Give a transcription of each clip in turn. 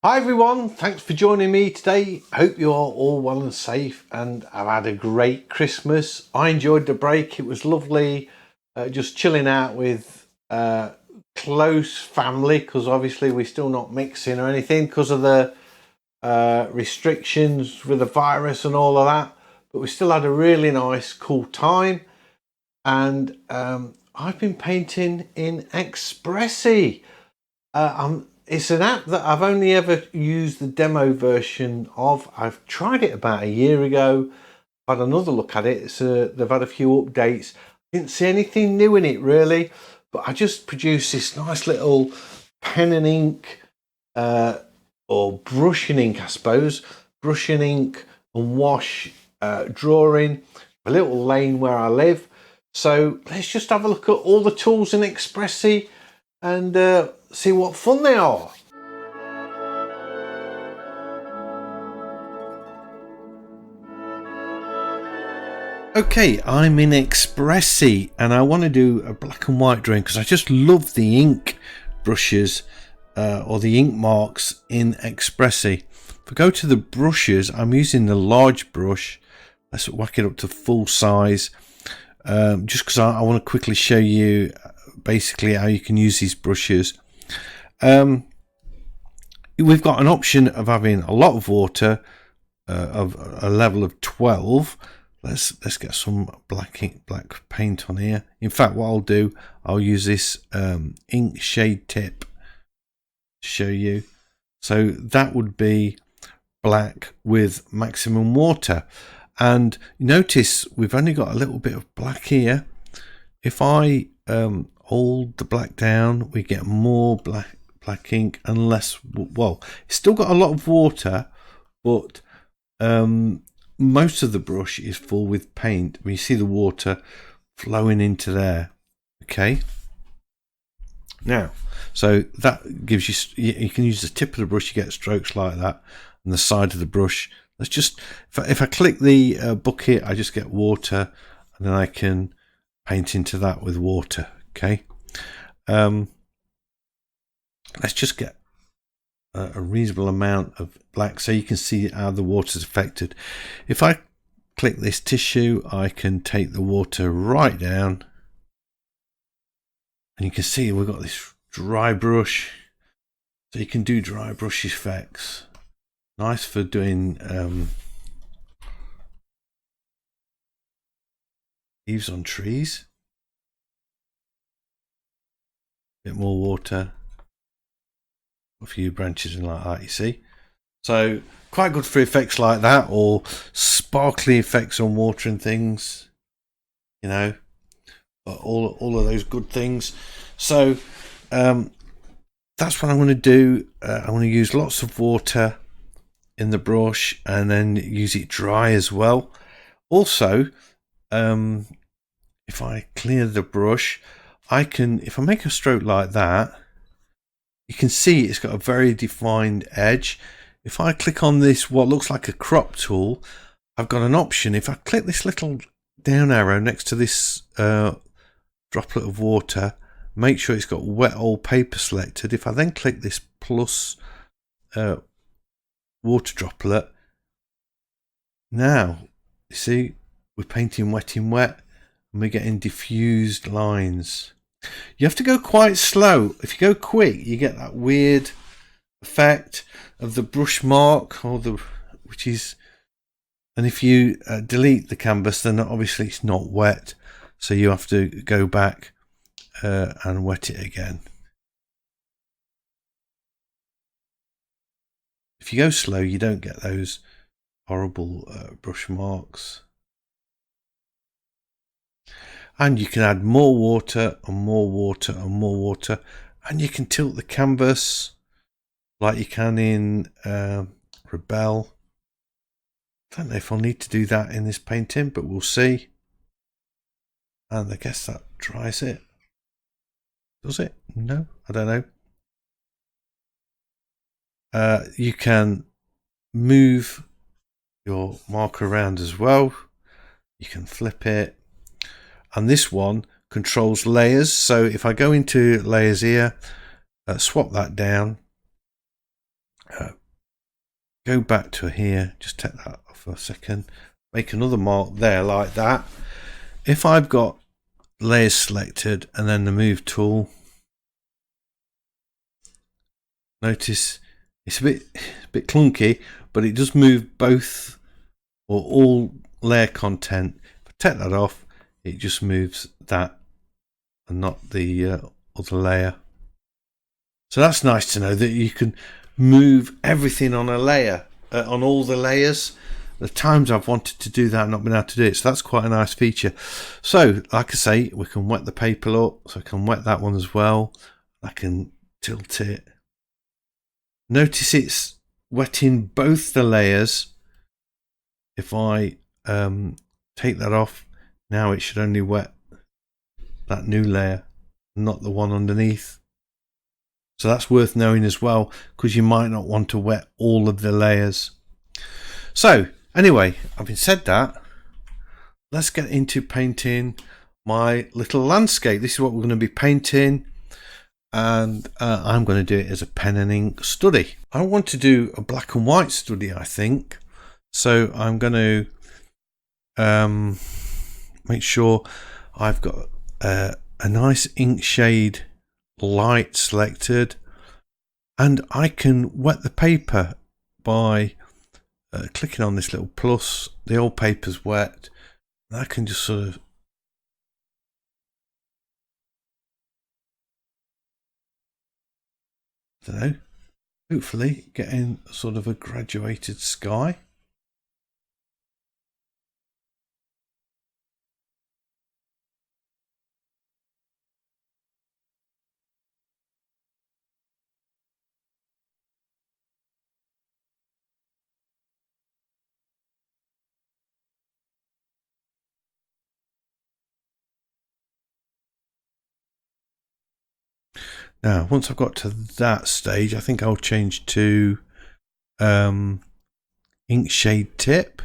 Hi everyone, thanks for joining me today. Hope you're all well and safe and I've had a great Christmas. I enjoyed the break, it was lovely just chilling out with close family, because obviously we're still not mixing or anything because of the restrictions with the virus and all of that, but we still had a really nice cool time. And I've been painting in Expresii. It's an app that I've only ever used the demo version of. I've tried it about a year ago. I've had another look at it. They've had a few updates. Didn't see anything new in it really, but I just produced this nice little pen and ink, or brush and ink, I suppose. Brush and ink and wash drawing, a little lane where I live. So let's just have a look at all the tools in Expresii and see what fun they are. Okay, I'm in Expresii and I want to do a black and white drawing because I just love the ink brushes or the ink marks in Expresii. If I go to the brushes, I'm using the large brush. Let's whack it up to full size, just because I want to quickly show you basically how you can use these brushes. We've got an option of having a lot of water of a level of 12. Let's get some black paint on here. In fact, what I'll do, I'll use this ink shade tip to show you. So that would be black with maximum water. And notice we've only got a little bit of black here. If I hold the black down, we get more black ink and less, well, it's still got a lot of water, but most of the brush is full with paint. We see the water flowing into there. Okay, now, so that gives you can use the tip of the brush, you get strokes like that, and the side of the brush. Let's just, if I click the bucket, I just get water, and then I can paint into that with water. Okay, let's just get a reasonable amount of black so you can see how the water is affected. If I click this tissue, I can take the water right down, and you can see we've got this dry brush, so you can do dry brush effects. Nice for doing leaves on trees. Bit more water, a few branches and like that, you see. So quite good for effects like that, or sparkly effects on water and things, you know, all of those good things. So that's what I'm going to do. I want to use lots of water in the brush and then use it dry as well. Also, if I clear the brush, I can, if I make a stroke like that, you can see it's got a very defined edge. If I click on this, what looks like a crop tool, I've got an option. If I click this little down arrow next to this droplet of water, make sure it's got wet old paper selected. If I then click this plus water droplet, now you see we're painting wet in wet and we're getting diffused lines. You have to go quite slow. If you go quick, you get that weird effect of the brush mark, or the, which is, and if you delete the canvas, then obviously it's not wet, so you have to go back and wet it again. If you go slow, you don't get those horrible brush marks. And you can add more water and more water and more water, and you can tilt the canvas like you can in Rebel. I don't know if I'll need to do that in this painting, but we'll see. And I guess that dries it. Does it? No, I don't know. You can move your marker around as well. You can flip it. And this one controls layers. So if I go into layers here, swap that down, go back to here, just take that off for a second, make another mark there like that. If I've got layers selected and then the move tool, notice it's a bit clunky, but it does move both or all layer content. If I take that off, it just moves that and not the other layer. So that's nice to know that you can move everything on a layer, on all the layers. The times I've wanted to do that and not been able to do it, so that's quite a nice feature. So like I say, we can wet the paper up, so I can wet that one as well. I can tilt it. Notice it's wetting both the layers. If I take that off, now it should only wet that new layer, not the one underneath. So that's worth knowing as well, because you might not want to wet all of the layers. So anyway, having said that, let's get into painting my little landscape. This is what we're going to be painting, and I'm going to do it as a pen and ink study. I want to do a black and white study, I think. So I'm going to make sure I've got a nice ink shade light selected, and I can wet the paper by clicking on this little plus. The old paper's wet, and I can just sort of hopefully getting sort of a graduated sky. Now, once I've got to that stage, I think I'll change to ink shade tip.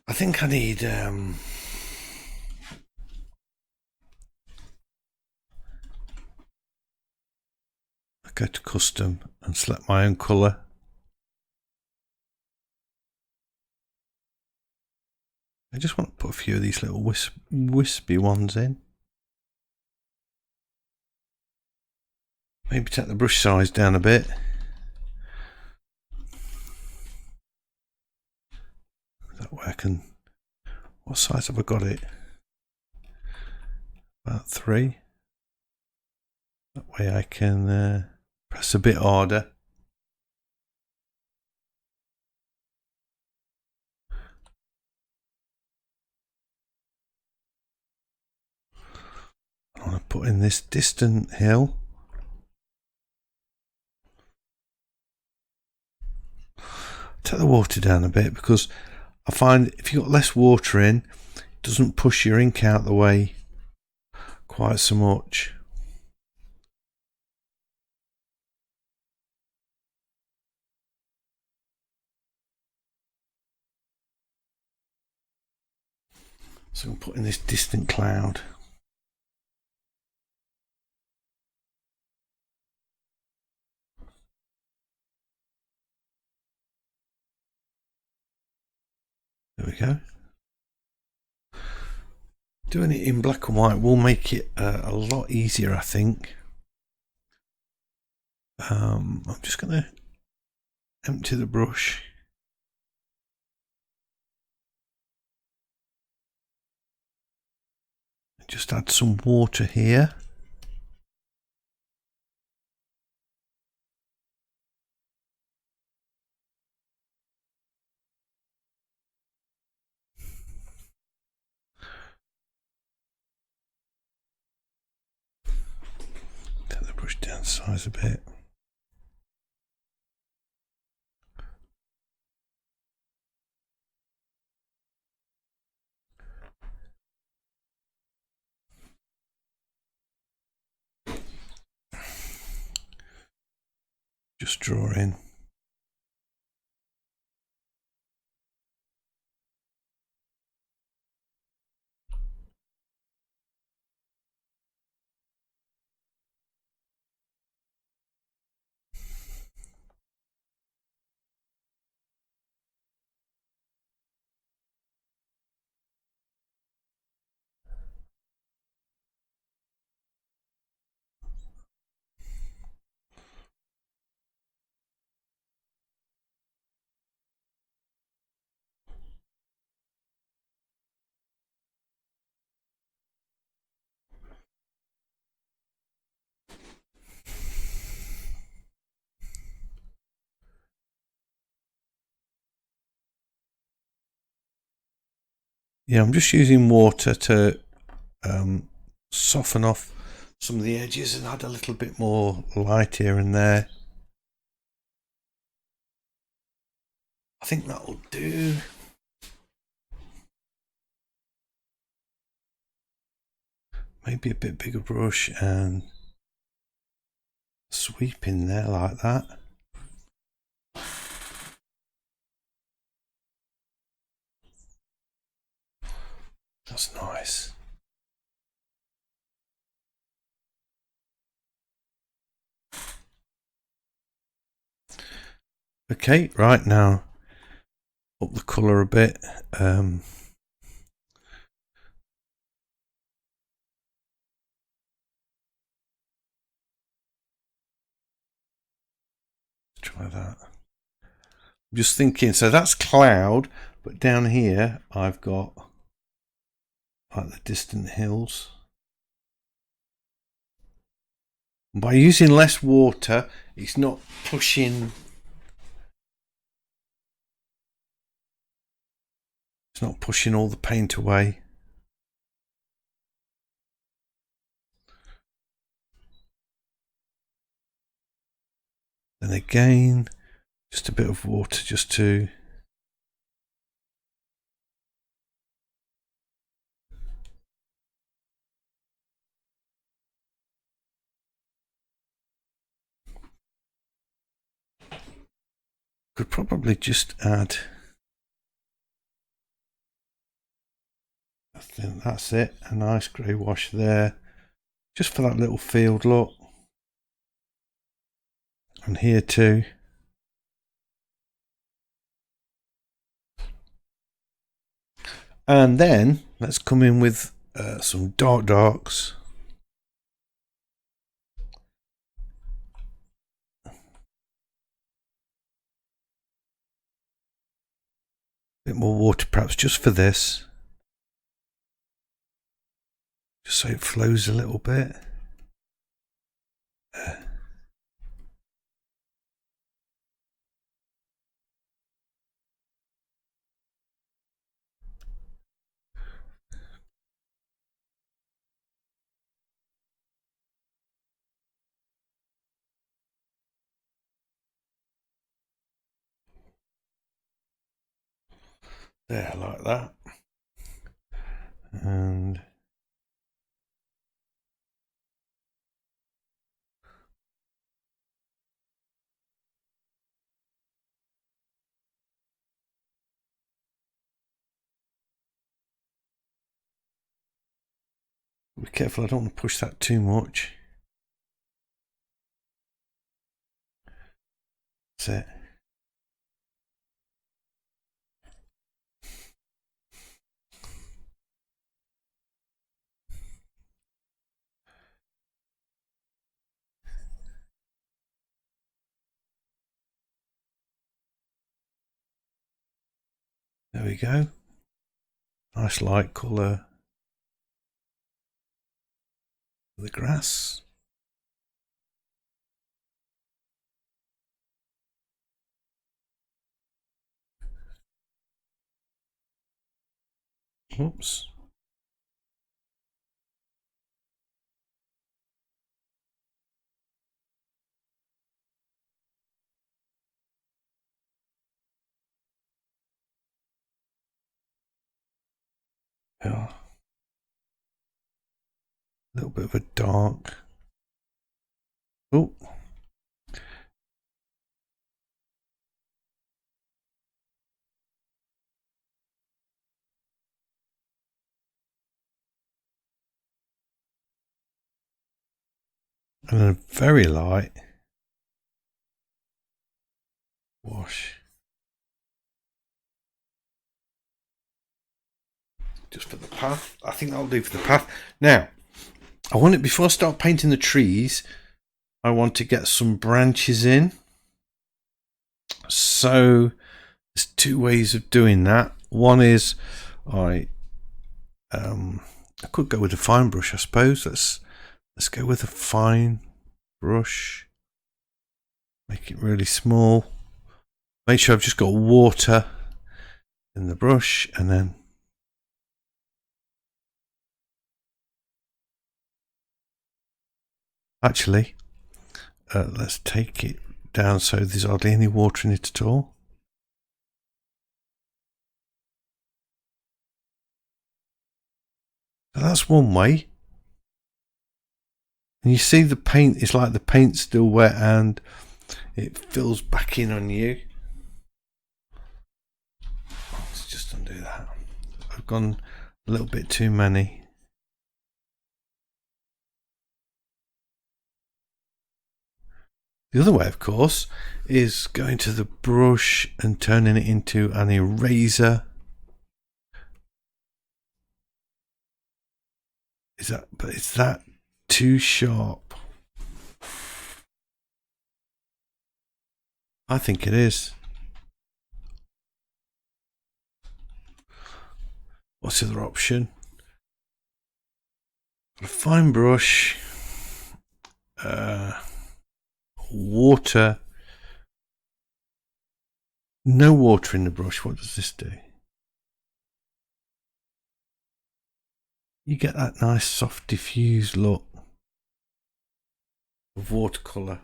I think I need I go to custom and select my own colour. I just want to put a few of these little wispy ones in. Maybe take the brush size down a bit. That way I can, what size have I got it? About 3. That way I can press a bit harder. I want to put in this distant hill. Take the water down a bit, because I find if you've got less water in, it doesn't push your ink out the way quite so much. So I'm putting this distant cloud. There we go. Doing it in black and white will make it a lot easier, I think. I'm just going to empty the brush. Just add some water here. Take the brush down size a bit. Just draw in. Yeah, I'm just using water to soften off some of the edges and add a little bit more light here and there. I think that'll do. Maybe a bit bigger brush and sweep in there like that. That's nice. Okay, right now, up the colour a bit. Try that. I'm just thinking, so that's cloud, but down here I've got like the distant hills. And by using less water, it's not pushing. It's not pushing all the paint away. Then again, just a bit of water just to could probably just add, I think that's it, a nice grey wash there, just for that little field look. And here too. And then let's come in with some darks. A bit more water perhaps just for this. Just so it flows a little bit. There, like that. And be careful, I don't want to push that too much. That's it. There we go. Nice light colour for the grass. Oops. Yeah. A little bit of a dark. Oh. And a very light wash. Just for the path. I think that'll do for the path. Now, I want it, before I start painting the trees, I want to get some branches in. So there's two ways of doing that. One is I could go with a fine brush, I suppose. Let's go with a fine brush. Make it really small. Make sure I've just got water in the brush, and then Actually, let's take it down so there's hardly any water in it at all. So that's one way. And you see the paint, it's like the paint's still wet and it fills back in on you. Let's just undo that. I've gone a little bit too many. The other way, of course, is going to the brush and turning it into an eraser. But is that too sharp? I think it is. What's the other option? A fine brush, water, no water in the brush. What does this do? You get that nice soft diffused look of watercolour.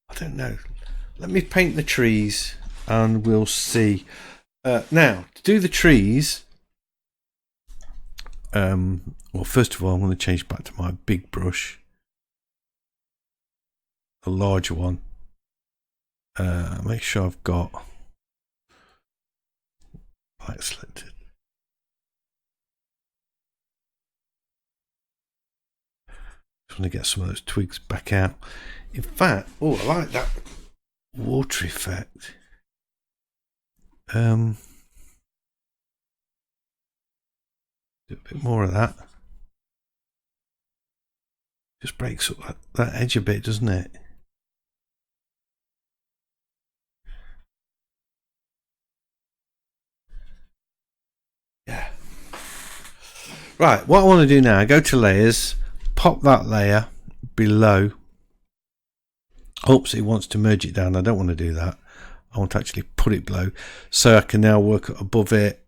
I don't know. Let me paint the trees and we'll see. Now, to do the trees, well, first of all, I'm going to change back to my big brush, the larger one. Make sure I've got black selected. Just want to get some of those twigs back out. In fact, oh, I like that water effect. Do a bit more of that. Just breaks up that edge a bit, doesn't it? Yeah. Right, what I want to do now, go to layers, pop that layer below. Oops, it wants to merge it down. I don't want to do that. I want to actually put it below. So I can now work above it.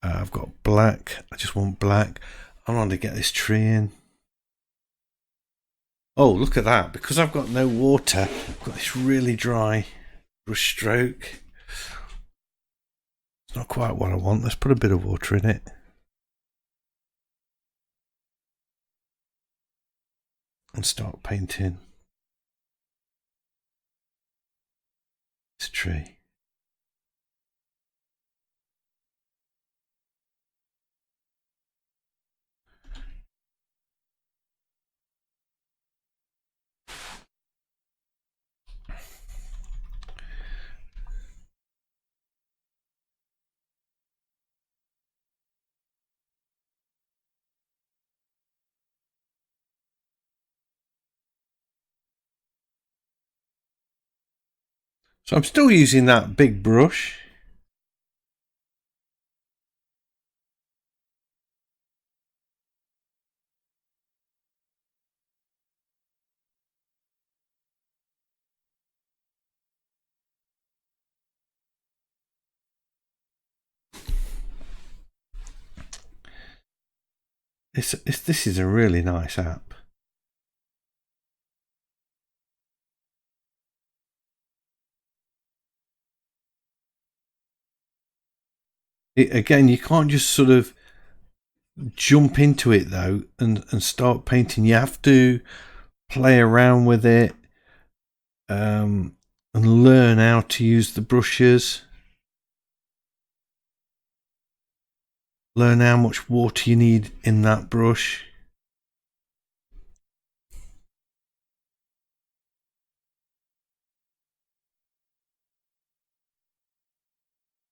I've got black. I just want black. I want to get this tree in. Oh, look at that. Because I've got no water, I've got this really dry brush stroke. It's not quite what I want. Let's put a bit of water in it. And start painting this tree. So I'm still using that big brush. This is a really nice app. Again, you can't just sort of jump into it though and start painting. You have to play around with it and learn how to use the brushes. Learn how much water you need in that brush.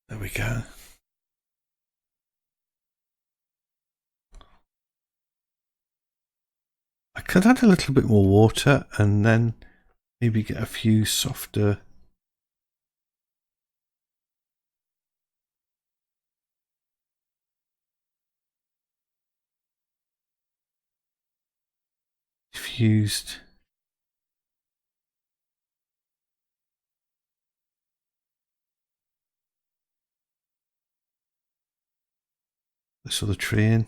There we go. I could add a little bit more water and then maybe get a few softer diffused. This other tree in.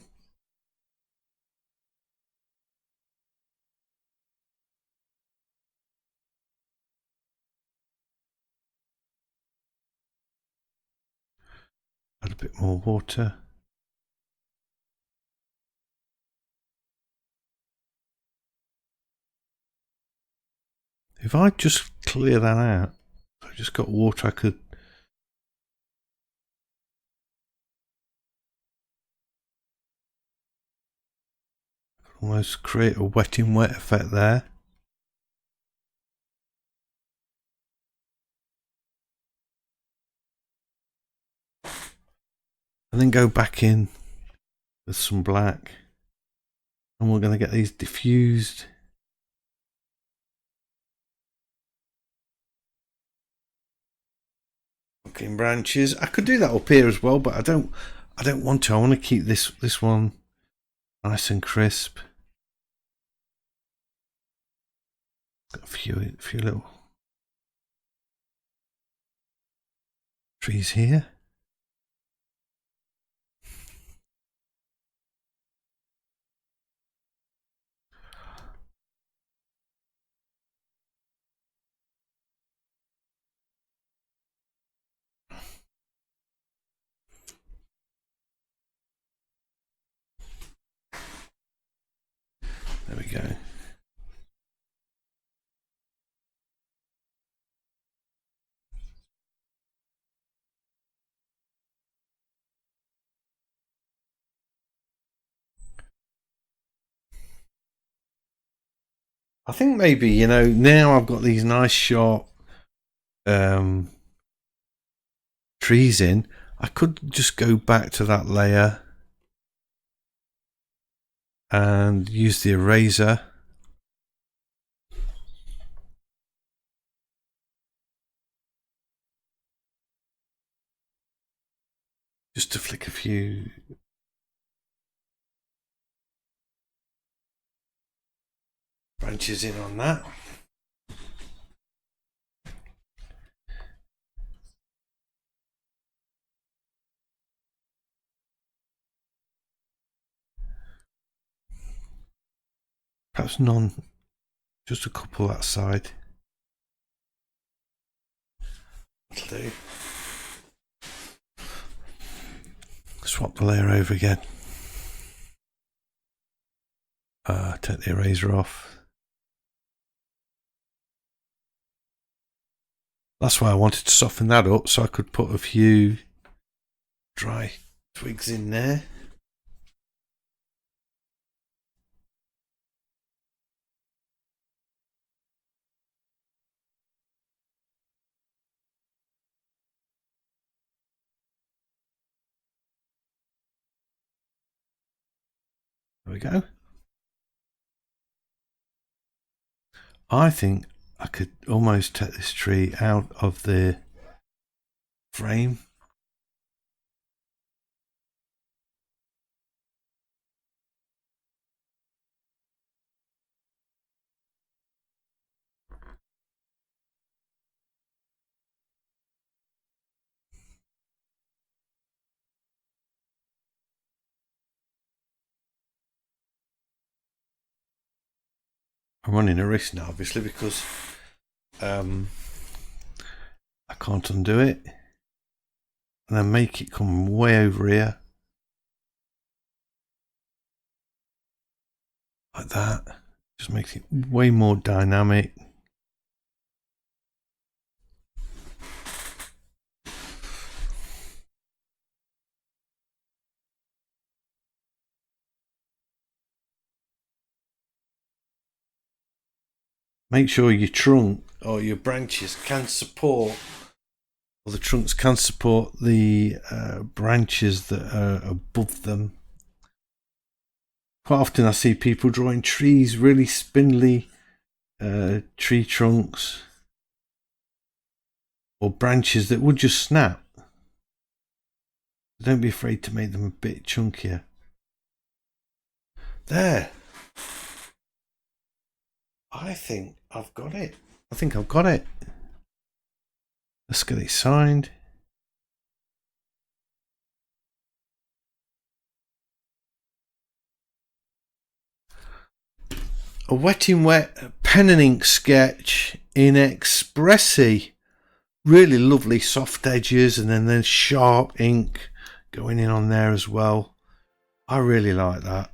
a bit more water. If I just clear that out, if I just got water, I could almost create a wet in wet effect there. And then go back in with some black, and we're going to get these diffused. Looking branches. I could do that up here as well, but I don't want to. I want to keep this one nice and crisp. Got a few little trees here. There we go. I think maybe, you know, now I've got these nice sharp trees in, I could just go back to that layer and use the eraser. Just to flick a few branches in on that. Perhaps none, just a couple that side. That'll do. Swap the layer over again. Take the eraser off. That's why I wanted to soften that up, so I could put a few dry twigs in there. There we go. I think I could almost take this tree out of the frame. I'm running a risk now, obviously, because I can't undo it. And then make it come way over here. Like that. Just makes it way more dynamic. Make sure your trunk or your branches can support, or the trunks can support the branches that are above them. Quite often I see people drawing trees, really spindly tree trunks or branches that would just snap. Don't be afraid to make them a bit chunkier. There. I think I've got it. I think I've got it. Let's get it signed. A wet in wet pen and ink sketch in Expresii. Really lovely soft edges, and then there's sharp ink going in on there as well. I really like that.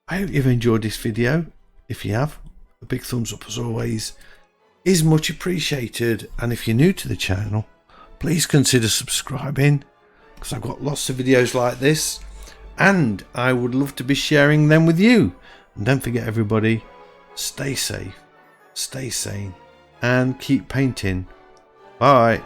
I hope you've enjoyed this video. If you have, a big thumbs up as always is much appreciated, and if you're new to the channel, please consider subscribing, because I've got lots of videos like this and I would love to be sharing them with you. And don't forget, everybody, stay safe, stay sane, and keep painting. Bye.